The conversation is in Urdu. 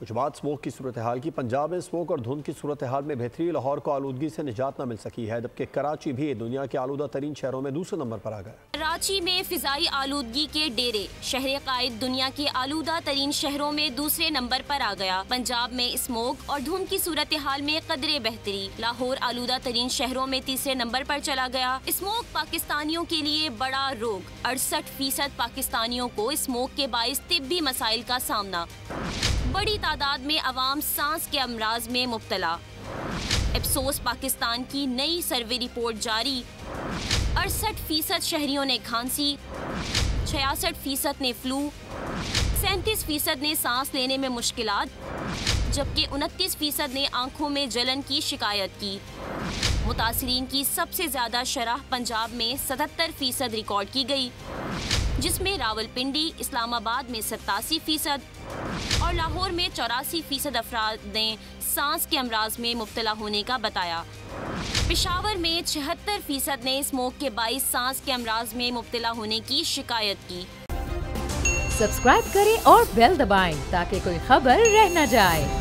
کچھ بات اسموک کی صورتحال کی۔ پنجاب میں اسموک اور دھند کی صورتحال میں بہتری، لاہور کو آلودگی سے نجات نہ مل سکی ہے، جبکہ کراچی بھی دنیا کے آلودہ ترین شہروں میں دوسرے نمبر پر آ گیا۔ کراچی میں فضائی آلودگی کے ڈیرے، شہر قائد دنیا کے آلودہ ترین شہروں میں دوسرے نمبر پر آ گیا۔ پنجاب میں اسموک اور دھند کی صورتحال میں قدرے بہتری، لاہور آلودہ ترین شہروں میں تیسرے نمبر پر چلا گیا۔ اسموک پاکستانیوں کے لیے بڑا روگ، 68% پاکستانیوں کو اسموک کے باعث طبی مسائل کا سامنا۔ بڑی تعداد میں عوام سانس کے امراض میں مبتلا۔ افسوس، پاکستان کی نئی سروے رپورٹ جاری، 68% شہریوں نے کھانسی، 66% نے فلو، 37% نے سانس لینے میں مشکلات، جبکہ 29% نے آنکھوں میں جلن کی شکایت کی۔ متاثرین کی سب سے زیادہ شرح پنجاب میں 77% ریکارڈ کی گئی، جس میں راولپنڈی، اسلام آباد میں 87% اور لاہور میں 84% افراد نے سانس کے امراض میں مبتلا ہونے کا بتایا۔ پشاور میں 76% نے اسموک کے باعث سانس کے امراض میں مبتلا ہونے کی شکایت کی۔ سبسکرائب کریں اور بیل دبائیں تاکہ کوئی خبر رہ نہ جائے۔